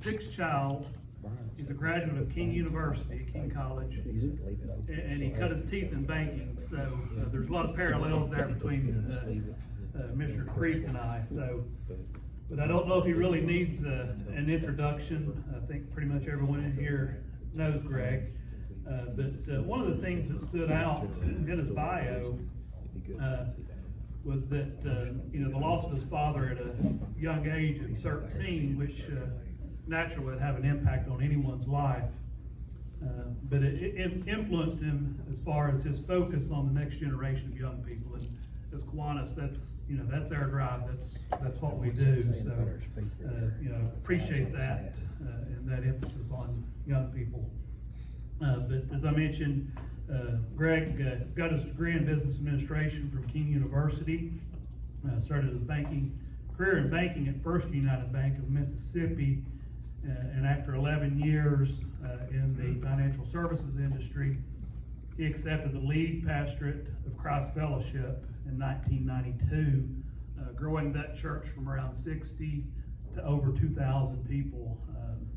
sixth child. He's a graduate of King University, King College, and he cut his teeth in banking. So there's a lot of parallels there between Mr. Depriest and I. So, but I don't know if he really needs an introduction. I think pretty much everyone in here knows Greg. But one of the things that stood out in his bio was that the loss of his father at a young age of 13, which naturally would have an impact on anyone's life, but it influenced him as far as his focus on the next generation of young people. And as Kiwanis, that's our drive. That's what we do. So appreciate that and that emphasis on young people. But as I mentioned, Greg got his degree in business administration from King University. Started his career in banking at First United Bank of Mississippi. And after 11 years in the financial services industry, he accepted the lead pastorate of Christ Fellowship in 1992, growing that church from around 60 to over 2,000 people.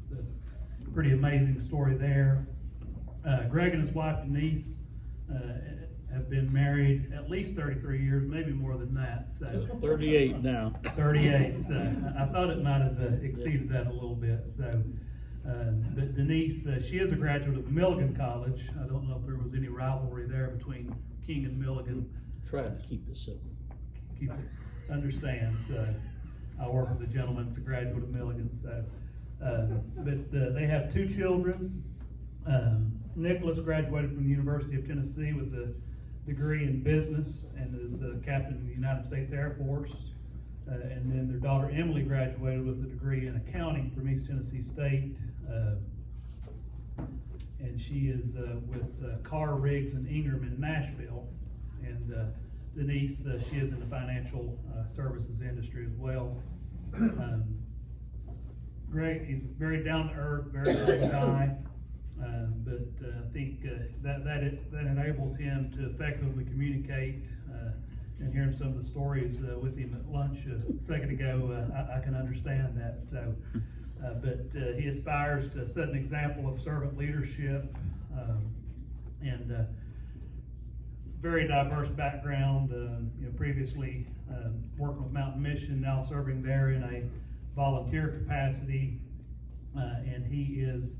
So it's a pretty amazing story there. Greg and his wife Denise have been married at least 33 years, maybe more than that. So 38 now. 38. So I thought it might have exceeded that a little bit. So, but Denise, she is a graduate of Milligan College. I don't know if there was any rivalry there between King and Milligan. Try to keep it simple. Keep it understands. I work with a gentleman that's a graduate of Milligan. So, but they have two children. Nicholas graduated from the University of Tennessee with a degree in business and is a captain in the United States Air Force. And then their daughter Emily graduated with a degree in accounting from East Tennessee State. And she is with Carr, Riggs, and Ingram in Nashville. And Denise, she is in the financial services industry as well. Greg, he's very down to earth, very good guy. But I think that enables him to effectively communicate. And hearing some of the stories with him at lunch a second ago, I can understand that. So, but he aspires to set an example of servant leadership, and very diverse background. Previously working with Mountain Mission, now serving there in a volunteer capacity, and he is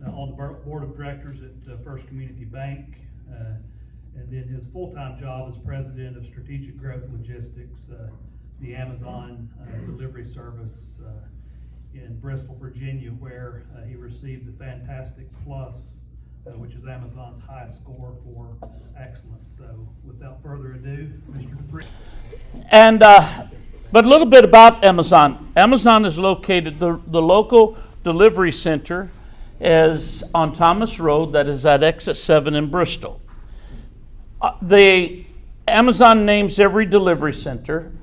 on the board of directors at First Community Bank, and then his full-time job is president of Strategic Growth Logistics, the Amazon delivery service in Bristol, Virginia, where he received the Fantastic Plus, which is Amazon's highest score for excellence. So without further ado, Mr. Depriest. And but a little bit about Amazon. Amazon is located, the local delivery center is on Thomas Road, that is at exit 7 in Bristol. The Amazon names every delivery center.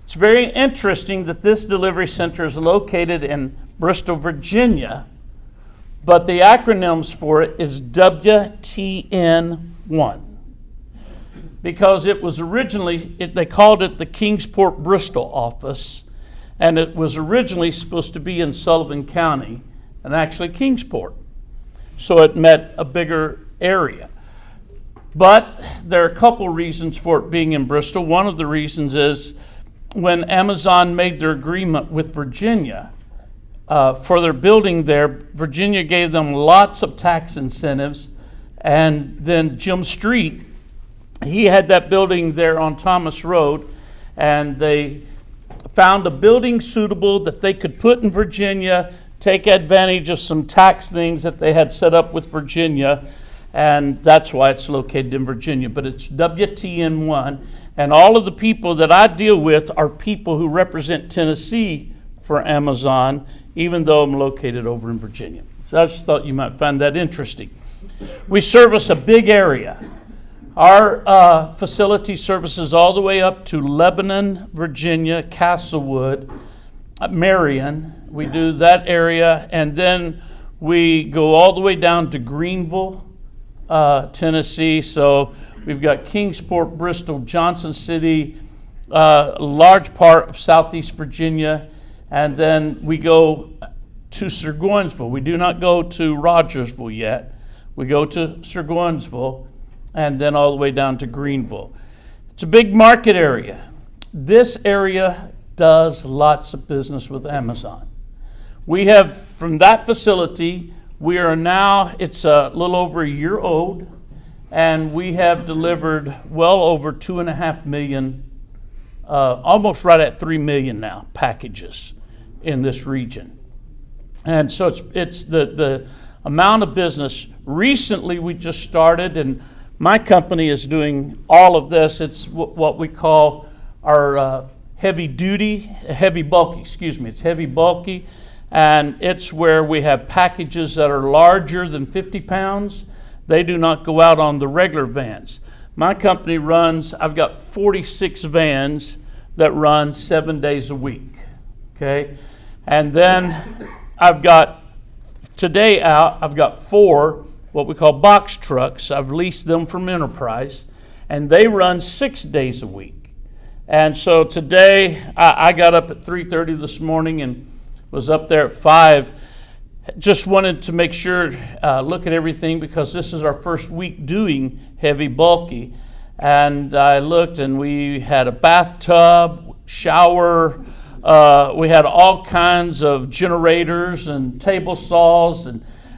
It's very interesting that this delivery center is located in Bristol, Virginia, but the acronyms for it is WTN1, because it was originally, they called it the Kingsport, Bristol office, and it was originally supposed to be in Sullivan County, and actually Kingsport. So it met a bigger area. But there are a couple reasons for it being in Bristol. One of the reasons is when Amazon made their agreement with Virginia for their building there, Virginia gave them lots of tax incentives. And then Jim Street, he had that building there on Thomas Road, and they found a building suitable that they could put in Virginia, take advantage of some tax things that they had set up with Virginia, and that's why it's located in Virginia. But it's WTN1, and all of the people that I deal with are people who represent Tennessee for Amazon, even though I'm located over in Virginia. So I just thought you might find that interesting. We service a big area. Our facility services all the way up to Lebanon, Virginia, Castlewood, Marion. We do that area, and then we go all the way down to Greenville, Tennessee. So we've got Kingsport, Bristol, Johnson City, a large part of Southeast Virginia, and then we go to Burgonsville. We do not go to Rogersville yet. We go to Burgonsville and then all the way down to Greenville. It's a big market area. This area does lots of business with Amazon. We have, from that facility, we are now, it's a little over a year old, and we have delivered well over 2.5 million, almost right at 3 million now, packages in this region. And so it's the amount of business. Recently, we just started, and my company is doing all of this. It's what we call our heavy bulky, it's heavy bulky, and it's where we have packages that are larger than 50 pounds. They do not go out on the regular vans. My company runs, I've got 46 vans that run 7 days a week, okay? And then I've got 4 what we call box trucks. I've leased them from Enterprise, and they run 6 days a week. And so today, I got up at 3:30 this morning and was up there at 5. Just wanted to make sure, look at everything, because this is our first week doing heavy bulky. And I looked, and we had a bathtub, shower, we had all kinds of generators and table saws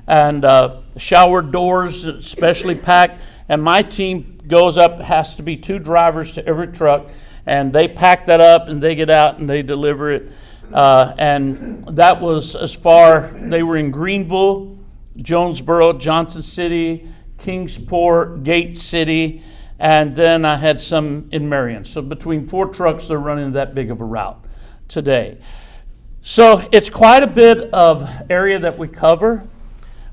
and shower doors, specially packed. And my team goes up, has to be 2 drivers to every truck, and they pack that up and they get out and they deliver it. And that was as far, they were in Greenville, Jonesboro, Johnson City, Kingsport, Gate City, and then I had some in Marion. So between 4 trucks, they're running that big of a route today. So it's quite a bit of area that we cover.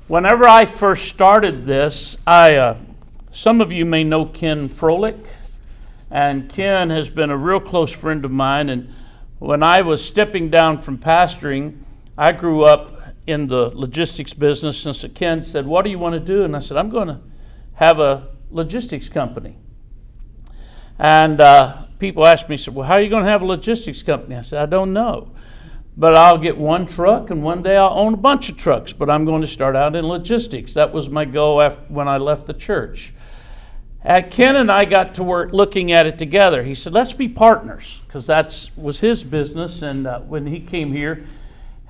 Whenever I first started this, some of you may know Ken Froelich, and Ken has been a real close friend of mine. And when I was stepping down from pastoring, I grew up in the logistics business, and so Ken said, "What do you want to do?" And I said, "I'm going to have a logistics company." And people asked me, "Well, how are you going to have a logistics company?" I said, "I don't know. But I'll get 1 truck, and one day I'll own a bunch of trucks, but I'm going to start out in logistics." That was my goal when I left the church. Ken and I got to work looking at it together. He said, "Let's be partners," because that was his business. And when he came here,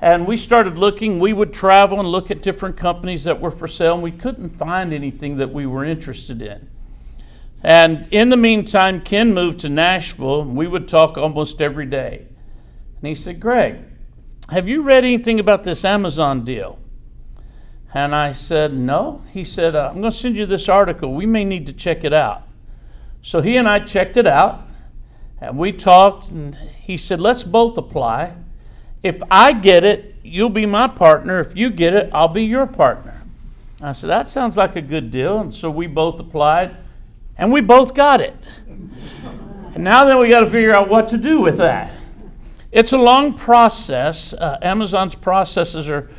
and we started looking, we would travel and look at different companies that were for sale, and we couldn't find anything that we were interested in. And in the meantime, Ken moved to Nashville, and we would talk almost every day. And he said, "Greg, have you read anything about this Amazon deal?" And I said, "No." He said, "I'm going to send you this article. We may need to check it out." So he and I checked it out, and we talked, and he said, "Let's both apply. If I get it, you'll be my partner. If you get it, I'll be your partner." I said, "That sounds like a good deal." And so we both applied, and we both got it. And now then we got to figure out what to do with that. It's a long process. Amazon's processes are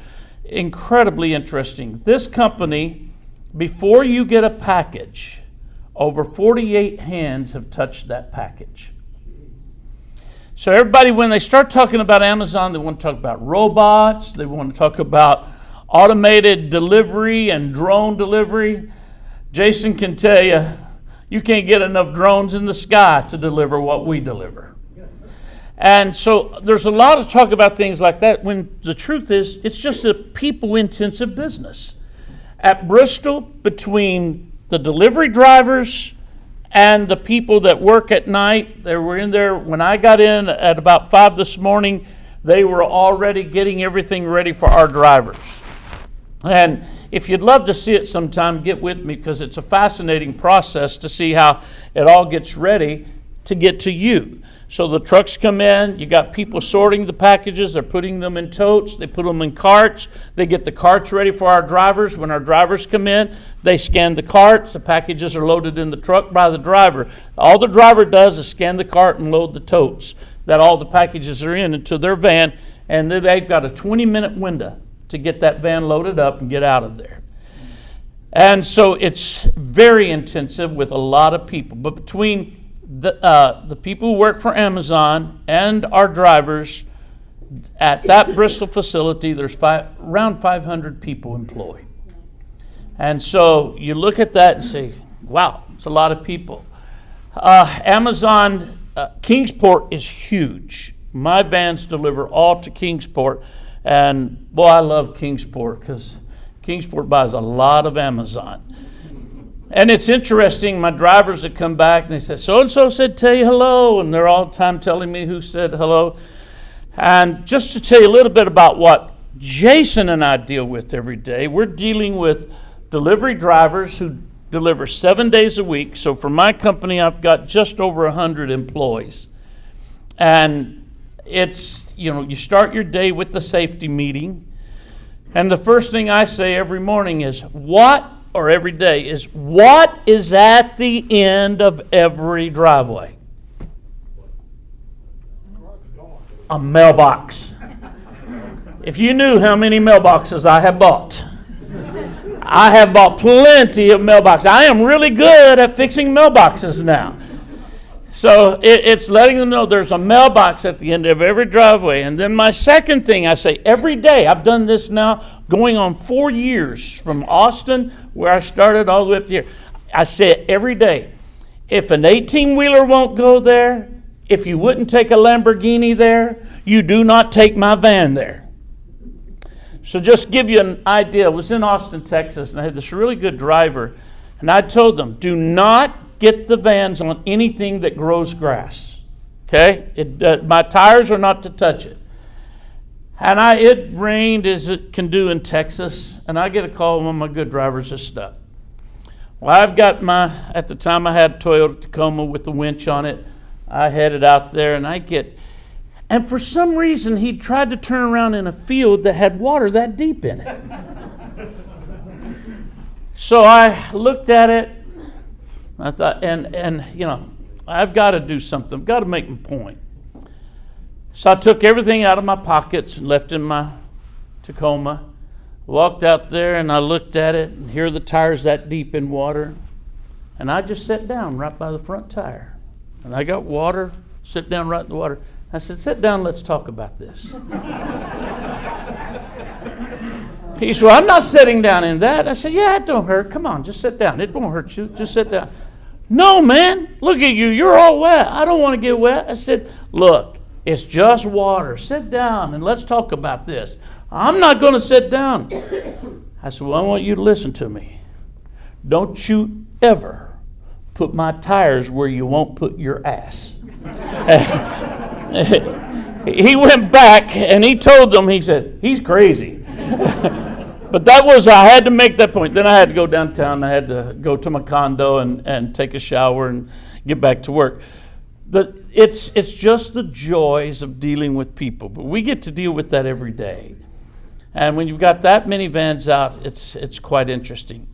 incredibly interesting. This company, before you get a package, over 48 hands have touched that package. So everybody, when they start talking about Amazon, they want to talk about robots, they want to talk about automated delivery and drone delivery. Jason can tell you, you can't get enough drones in the sky to deliver what we deliver. And so there's a lot of talk about things like that, when the truth is, it's just a people-intensive business. At Bristol, between the delivery drivers and the people that work at night, they were in there. When I got in at about 5 this morning, they were already getting everything ready for our drivers. And if you'd love to see it sometime, get with me, because it's a fascinating process to see how it all gets ready to get to you. So the trucks come in, you got people sorting the packages, they're putting them in totes, they put them in carts, they get the carts ready for our drivers. When our drivers come in, they scan the carts, the packages are loaded in the truck by the driver. All the driver does is scan the cart and load the totes that all the packages are in into their van, and then they've got a 20-minute window to get that van loaded up and get out of there. And so it's very intensive with a lot of people. But between the people who work for Amazon and our drivers, At that Bristol facility, there's around 500 people employed. And so you look at that and say, wow, it's a lot of people. Amazon, Kingsport is huge. My vans deliver all to Kingsport. And boy, I love Kingsport because Kingsport buys a lot of Amazon. And it's interesting, my drivers that come back and they say, so-and-so said tell you hello. And they're all the time telling me who said hello. And just to tell you a little bit about what Jason and I deal with every day, we're dealing with delivery drivers who deliver 7 days a week. So for my company, I've got just over 100 employees. And it's, you start your day with the safety meeting. And the first thing I say every morning is, every day is, what is at the end of every driveway? A mailbox. If you knew how many mailboxes I have bought. I have bought plenty of mailboxes. I am really good at fixing mailboxes now. So it's letting them know there's a mailbox at the end of every driveway. And then my second thing I say every day, I've done this now going on 4 years from Austin, where I started, all the way up to here. I say it every day. If an 18-wheeler won't go there, if you wouldn't take a Lamborghini there, you do not take my van there. So just to give you an idea, I was in Austin, Texas, and I had this really good driver, and I told them, do not get the vans on anything that grows grass. Okay? My tires are not to touch it. And it rained as it can do in Texas, and I get a call, one of my good drivers is stuck. Well, I've got at the time I had a Toyota Tacoma with the winch on it. I headed out there, and for some reason he tried to turn around in a field that had water that deep in it. So I looked at it. I thought, I've got to do something. I've got to make my point. So I took everything out of my pockets and left in my Tacoma. Walked out there and I looked at it, and here are the tires that deep in water. And I just sat down right by the front tire. And I got water, sit down right in the water. I said, sit down, let's talk about this. He said, well, I'm not sitting down in that. I said, yeah, it don't hurt. Come on, just sit down. It won't hurt you. Just sit down. No, man, look at you. You're all wet. I don't want to get wet. I said, look, it's just water. Sit down and let's talk about this. I'm not going to sit down. I said, well, I want you to listen to me. Don't you ever put my tires where you won't put your ass. He went back and he told them, he said, he's crazy. But I had to make that point. Then I had to go downtown. I had to go to my condo and take a shower and get back to work. It's just the joys of dealing with people. But we get to deal with that every day. And when you've got that many vans out, it's quite interesting.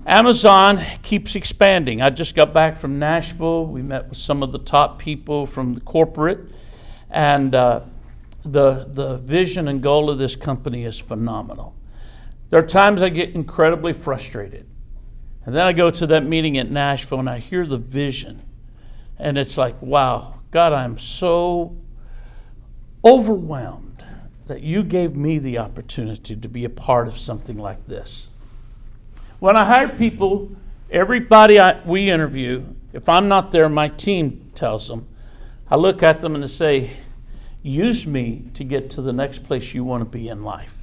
Amazon keeps expanding. I just got back from Nashville. We met with some of the top people from the corporate. And the vision and goal of this company is phenomenal. There are times I get incredibly frustrated. And then I go to that meeting at Nashville and I hear the vision. And it's like, wow, God, I'm so overwhelmed that you gave me the opportunity to be a part of something like this. When I hire people, everybody we interview, if I'm not there, my team tells them, I look at them and I say, use me to get to the next place you want to be in life.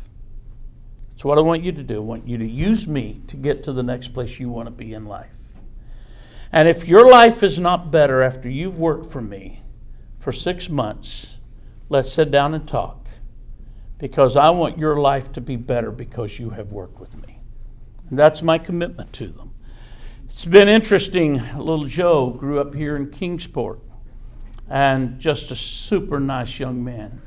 That's what I want you to do. I want you to use me to get to the next place you want to be in life. And if your life is not better after you've worked for me for 6 months, let's sit down and talk. Because I want your life to be better because you have worked with me. And that's my commitment to them. It's been interesting. Little Joe grew up here in Kingsport. And just a super nice young man.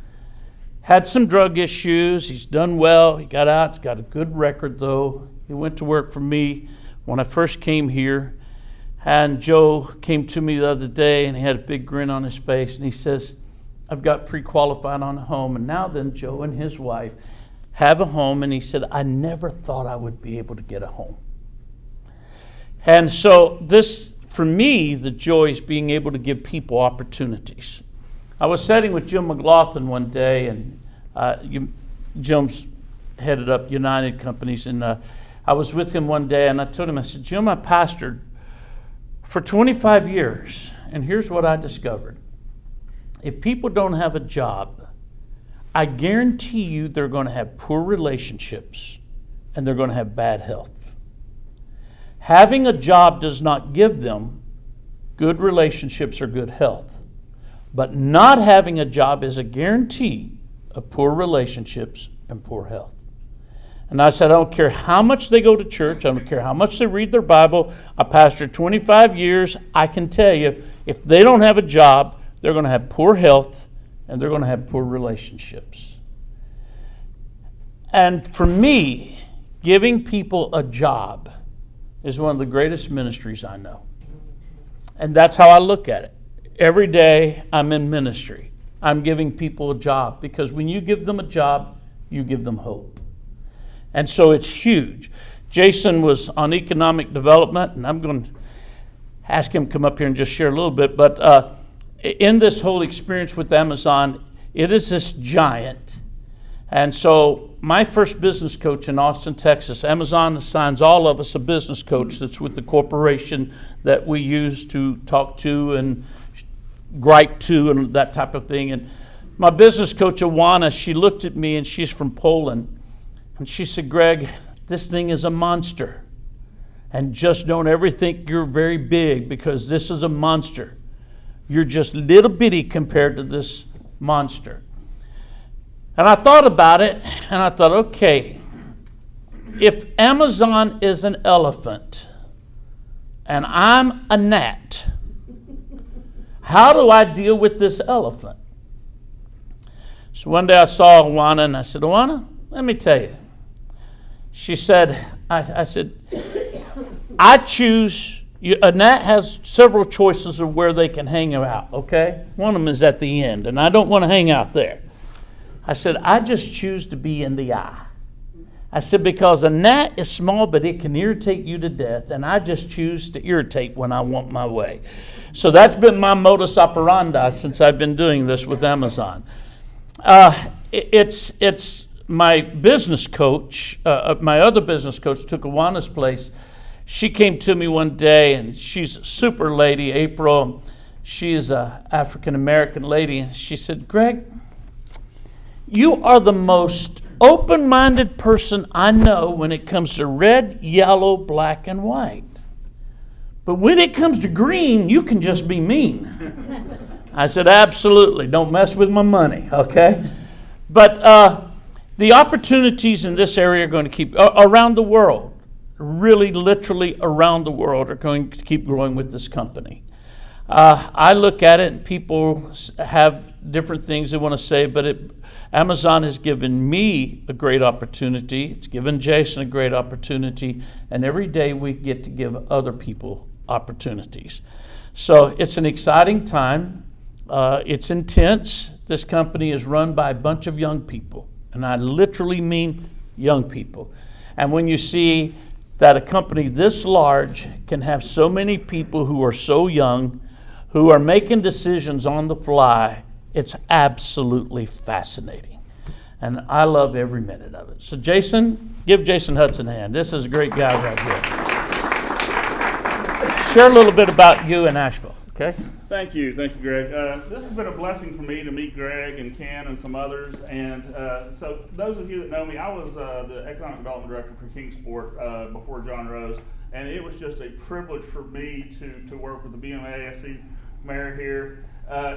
Had some drug issues. He's done well. He got out. He's got a good record, though. He went to work for me when I first came here. And Joe came to me the other day, and he had a big grin on his face. And he says, I've got pre-qualified on a home. And now then, Joe and his wife have a home. And he said, I never thought I would be able to get a home. And so this, for me, the joy is being able to give people opportunities. I was sitting with Jim McLaughlin one day, and Jim's headed up United Companies, and I was with him one day, and I told him, I said, Jim, I pastored for 25 years, and here's what I discovered. If people don't have a job, I guarantee you they're going to have poor relationships and they're going to have bad health. Having a job does not give them good relationships or good health. But not having a job is a guarantee of poor relationships and poor health. And I said, I don't care how much they go to church. I don't care how much they read their Bible. I pastored 25 years. I can tell you, if they don't have a job, they're going to have poor health and they're going to have poor relationships. And for me, giving people a job is one of the greatest ministries I know. And that's how I look at it. Every day I'm in ministry. I'm giving people a job, because when you give them a job, you give them hope. And so it's huge. Jason was on economic development, and I'm going to ask him to come up here and just share a little bit. But in this whole experience with Amazon, it is this giant. And so my first business coach in Austin, Texas, Amazon assigns all of us a business coach that's with the corporation that we use to talk to and gripe to and that type of thing. And my business coach, Awana, she looked at me, and she's from Poland. And she said, Greg, this thing is a monster. And just don't ever think you're very big, because this is a monster. You're just little bitty compared to this monster. And I thought about it, and I thought, okay, if Amazon is an elephant and I'm a gnat, how do I deal with this elephant? So one day I saw Awana, and I said, Awana, let me tell you. She said, I said, I choose, a gnat has several choices of where they can hang out, okay? One of them is at the end, and I don't want to hang out there. I said, I just choose to be in the eye. I said, because a gnat is small, but it can irritate you to death, and I just choose to irritate when I want my way. So that's been my modus operandi since I've been doing this with Amazon. It's my business coach, my other business coach took Awana's place. She came to me one day, and she's a super lady, April. She's an African-American lady. And she said, Greg, you are the most open-minded person I know when it comes to red, yellow, black, and white. But when it comes to green, you can just be mean. I said, absolutely. Don't mess with my money, okay? But the opportunities in this area are going to keep, around the world, really literally around the world, are going to keep growing with this company. I look at it, and people have different things they want to say, but Amazon has given me a great opportunity. It's given Jason a great opportunity, and every day we get to give other people opportunities. So it's an exciting time. It's intense. This company is run by a bunch of young people, and I literally mean young people. And when you see that a company this large can have so many people who are so young, who are making decisions on the fly, it's absolutely fascinating. And I love every minute of it. So Jason, give Jason Hudson a hand. This is a great guy right here. Share a little bit about you in Asheville, okay? Thank you, Greg. This has been a blessing for me to meet Greg and Ken and some others. And so those of you that know me, I was the Economic Development Director for Kingsport before John Rose. And it was just a privilege for me to work with the BMA. I see Mayor here.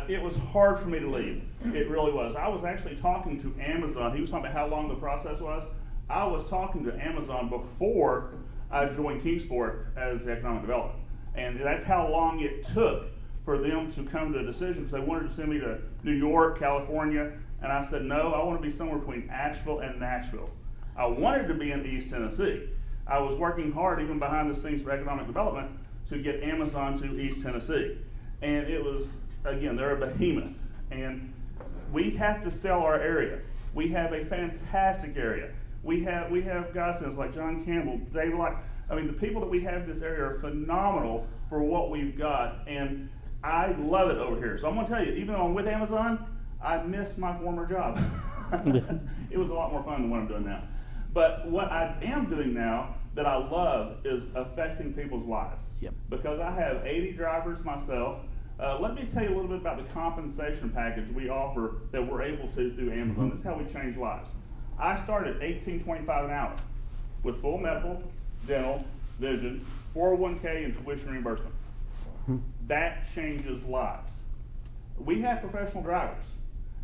It was hard for me to leave. It really was. I was actually talking to Amazon. He was talking about how long the process was. I was talking to Amazon before I joined Kingsport as Economic Development. And that's how long it took for them to come to a decision, because they wanted to send me to New York, California, and I said, no, I want to be somewhere between Asheville and Nashville. I wanted to be in East Tennessee. I was working hard, even behind the scenes for economic development, to get Amazon to East Tennessee. And it was, again, they're a behemoth. And we have to sell our area. We have a fantastic area. We have godsends like John Campbell, Dave Locke. I mean, the people that we have in this area are phenomenal for what we've got. And I love it over here. So I'm gonna tell you, even though I'm with Amazon, I miss my former job. It was a lot more fun than what I'm doing now. But what I am doing now that I love is affecting people's lives. Yep. Because I have 80 drivers myself. Let me tell you a little bit about the compensation package we offer that we're able to through Amazon. This is how we change lives. I start at $18.25 an hour with full medical, dental, vision, 401k, and tuition reimbursement. That changes lives. We have professional drivers,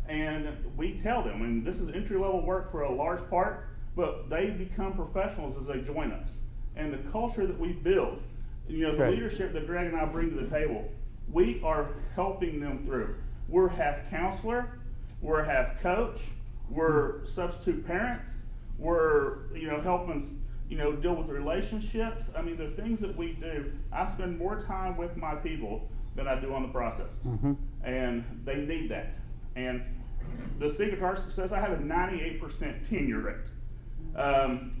and we tell them, and this is entry-level work for a large part, but they become professionals as they join us. And the culture that we build, the Right. leadership that Greg and I bring to the table, we are helping them through. We're half counselor, we're half coach, we're substitute parents, we're helping deal with relationships. I mean, the things that we do, I spend more time with my people than I do on the processes. And they need that. And the secret to our success, I have a 98% tenure rate.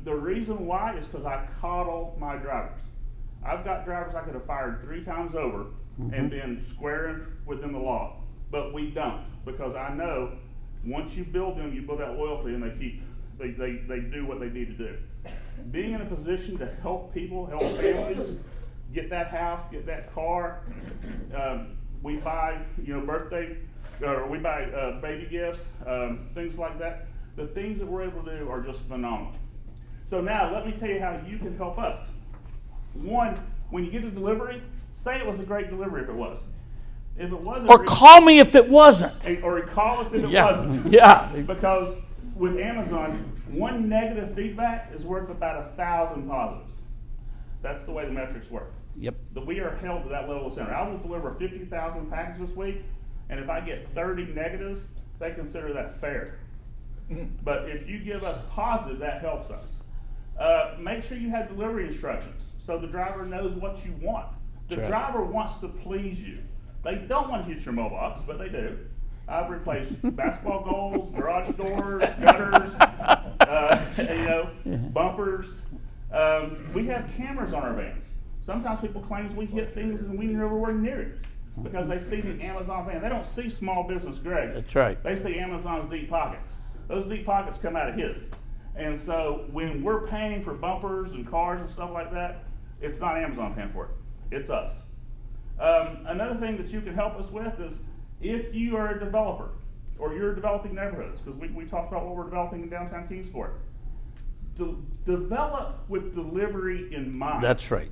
The reason why is because I coddle my drivers. I've got drivers I could have fired 3 times over and been squaring within the law. But we don't, because I know once you build them, you build that loyalty, and they do what they need to do. Being in a position to help people, help families, get that house, get that car. We buy, birthday, or we buy baby gifts, things like that. The things that we're able to do are just phenomenal. So now let me tell you how you can help us. One, when you get a delivery, say it was a great delivery if it was. If it wasn't, Or call me if it wasn't. or call us if it Yeah. wasn't. Yeah. Because with Amazon, one negative feedback is worth about 1,000 positives. That's the way the metrics work. Yep. We are held to that level of center. I will deliver 50,000 packages this week, and if I get 30 negatives, they consider that fair. But if you give us positive, that helps us. Make sure you have delivery instructions so the driver knows what you want. The That's right. driver wants to please you. They don't want to hit your mailbox, but they do. I've replaced basketball goals, garage doors, gutters, bumpers. We have cameras on our vans. Sometimes people claim we hit things and we never were near it because they see the Amazon van. They don't see small business Greg. That's right. They see Amazon's deep pockets. Those deep pockets come out of his. And so when we're paying for bumpers and cars and stuff like that, it's not Amazon paying for it. It's us. Another thing that you can help us with is if you are a developer or you're developing neighborhoods, because we talked about what we're developing in downtown Kingsport. Develop with delivery in mind. That's right.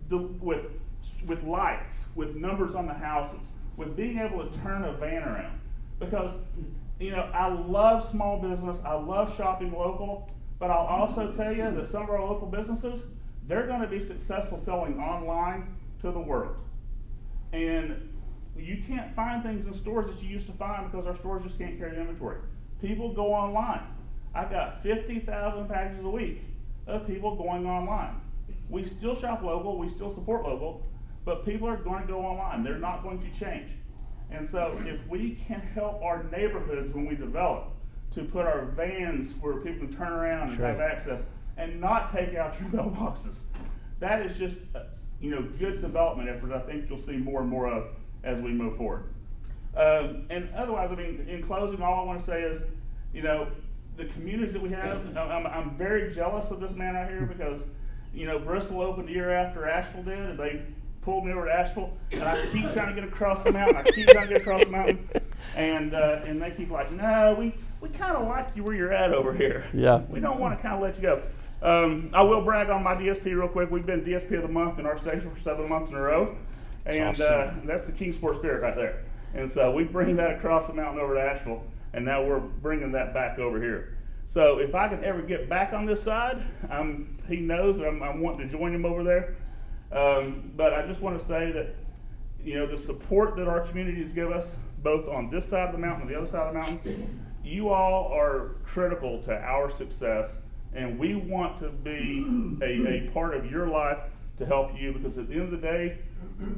With lights, with numbers on the houses, with being able to turn a van around. Because, I love small business, I love shopping local, but I'll also tell you that some of our local businesses, they're going to be successful selling online to the world. And you can't find things in stores that you used to find because our stores just can't carry the inventory. People go online. I got 50,000 packages a week of people going online. We still shop local, we still support local, but people are going to go online. They're not going to change. And so if we can help our neighborhoods when we develop to put our vans where people can turn around and have access and not take out your mailboxes, that is just good development effort I think you'll see more and more of as we move forward. And otherwise, in closing, all I want to say is, the communities that we have, I'm very jealous of this man right here because, Bristol opened a year after Asheville did, and they pulled me over to Asheville, and I keep trying to get across the mountain, and they keep like, no, we kind of like you where you're at over here. Yeah. We don't want to kind of let you go. I will brag on my DSP real quick. We've been DSP of the month in our station for 7 months in a row, and awesome. that's the Kingsport spirit right there. And so we bring that across the mountain over to Asheville, and now we're bringing that back over here. So if I can ever get back on this side, he knows I'm wanting to join him over there. But I just want to say that, the support that our communities give us, both on this side of the mountain and the other side of the mountain, you all are critical to our success, and we want to be a part of your life to help you, because at the end of the day,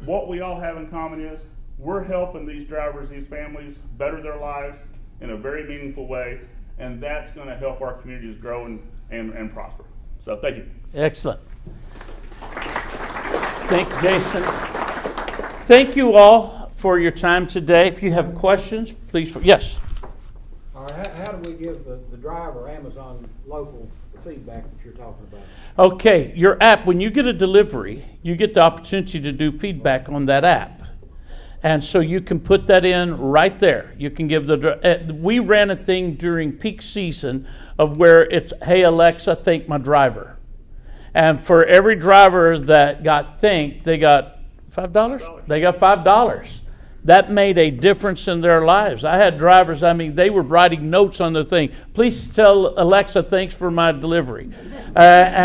what we all have in common is we're helping these drivers, these families, better their lives in a very meaningful way, and that's going to help our communities grow and prosper. So thank you. Excellent. Thank you, Jason. Thank you all for your time today. If you have questions, please. Yes. All right, how do we give the driver Amazon local the feedback that you're talking about? Okay, your app, when you get a delivery, you get the opportunity to do feedback on that app. And so you can put that in right there. You can give we ran a thing during peak season of where it's, hey Alexa, thank my driver. And for every driver that got thanked, they got $5? They got $5. That made a difference in their lives. I had drivers, they were writing notes on the thing. Please tell Alexa thanks for my delivery. That's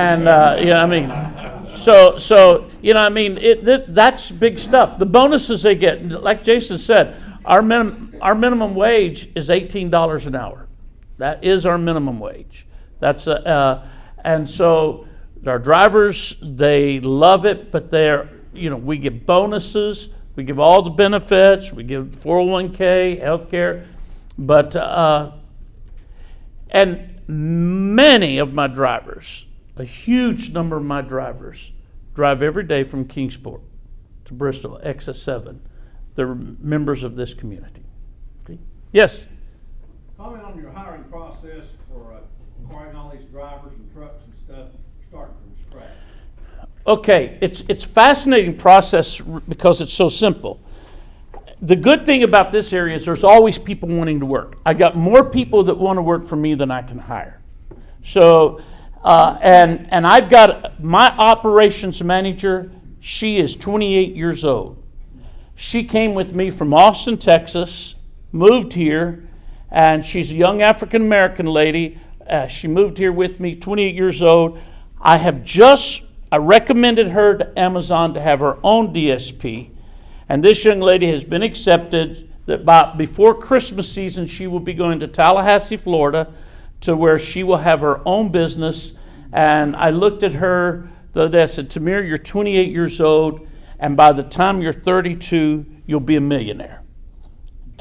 big stuff. The bonuses they get, like Jason said, our minimum wage is $18 an hour. That is our minimum wage. And so our drivers, they love it, but we get bonuses. We give all the benefits. We give 401k, healthcare, but and many of my drivers, a huge number of my drivers, drive every day from Kingsport to Bristol, XS7. They're members of this community. Okay. Yes. Comment on your hiring process for acquiring all these drivers and trucks and stuff, starting from scratch. Okay, it's a fascinating process because it's so simple. The good thing about this area is there's always people wanting to work. I got more people that want to work for me than I can hire. So, and I've got my operations manager. She is 28 years old. She came with me from Austin, Texas, moved here, and she's a young African American lady. She moved here with me, 28 years old. I recommended her to Amazon to have her own DSP, and this young lady has been accepted that before Christmas season she will be going to Tallahassee, Florida, to where she will have her own business. And I looked at her the other day, I said, Tamir, you're 28 years old, and by the time you're 32, you'll be a millionaire.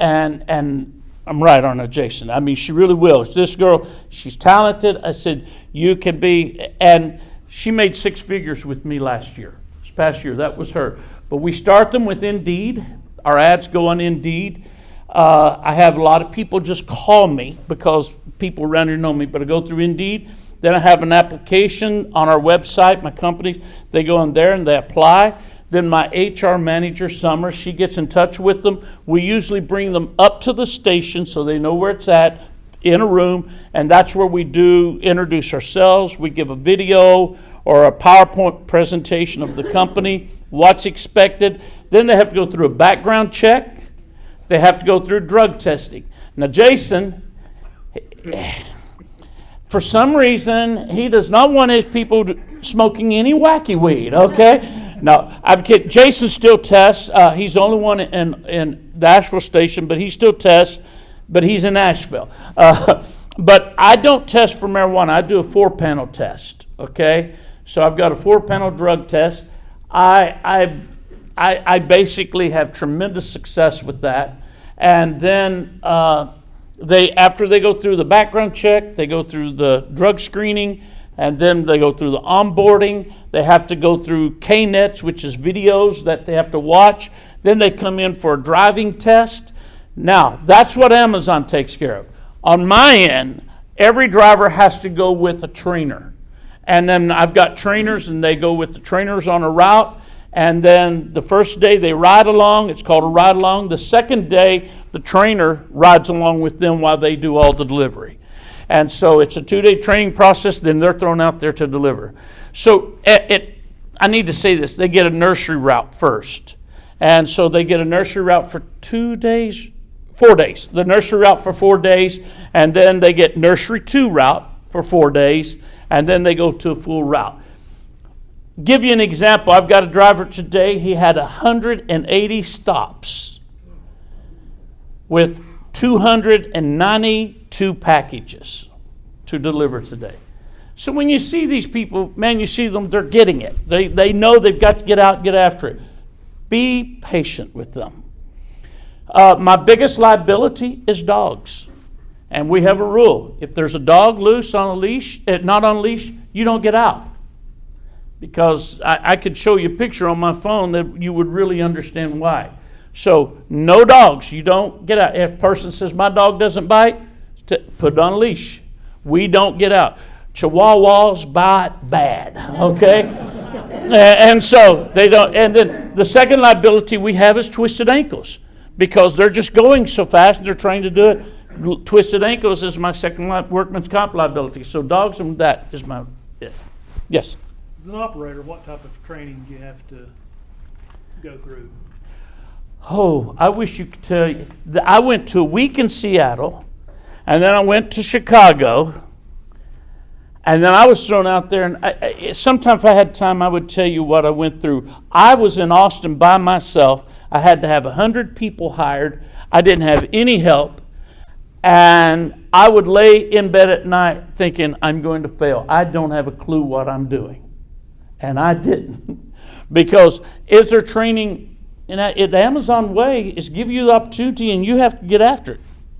And I'm right, aren't I, Jason? She really will. This girl, she's talented. I said, you can be, and she made 6 figures with me last year, this past year. That was her. But we start them with Indeed. Our ads go on Indeed. I have a lot of people just call me because people around here know me, but I go through Indeed. Then I have an application on our website, my company. They go in there and they apply. Then my HR manager, Summer, she gets in touch with them. We usually bring them up to the station so they know where it's at, in a room, and that's where we do introduce ourselves. We give a video or a PowerPoint presentation of the company, what's expected. Then they have to go through a background check. They have to go through drug testing. Now, Jason, for some reason, he does not want his people smoking any wacky weed, okay? No, I'm kidding. Jason still tests. He's the only one in the Asheville station, but he still tests. But he's in Asheville. But I don't test for marijuana. I do a 4-panel test, okay? So I've got a 4-panel drug test. I basically have tremendous success with that. And then after they go through the background check, they go through the drug screening, and then they go through the onboarding. They have to go through KNETs, which is videos that they have to watch. Then they come in for a driving test. Now, that's what Amazon takes care of. On my end, every driver has to go with a trainer. And then I've got trainers, and they go with the trainers on a route. And then the first day they ride along. It's called a ride along. The second day, the trainer rides along with them while they do all the delivery. And so it's a 2-day training process. Then they're thrown out there to deliver. So I need to say this. They get a nursery route first. And so they get a nursery route for 4 days. The nursery route for 4 days, and then they get nursery 2 route for 4 days, and then they go to a full route. Give you an example. I've got a driver today. He had 180 stops with 292 packages to deliver today. So when you see these people, man, you see them, they're getting it. They know they've got to get out and get after it. Be patient with them. My biggest liability is dogs. And we have a rule. If there's a dog loose on a leash, not on a leash, you don't get out. Because I could show you a picture on my phone that you would really understand why. So no dogs. You don't get out. If a person says my dog doesn't bite, put it on a leash. We don't get out. Chihuahuas bite bad. Okay, and so they don't. And then the second liability we have is twisted ankles, because they're just going so fast and they're trying to do it. Twisted ankles is my second workman's comp liability. So dogs and that is my. Yes. As an operator, what type of training do you have to go through? Oh, I wish you could tell you. I went to a week in Seattle, and then I went to Chicago, and then I was thrown out there. And sometime if I had time, I would tell you what I went through. I was in Austin by myself. I had to have 100 people hired. I didn't have any help. And I would lay in bed at night thinking, I'm going to fail. I don't have a clue what I'm doing. And I didn't. Because is there training? And the Amazon way is give you the opportunity and you have to get after it.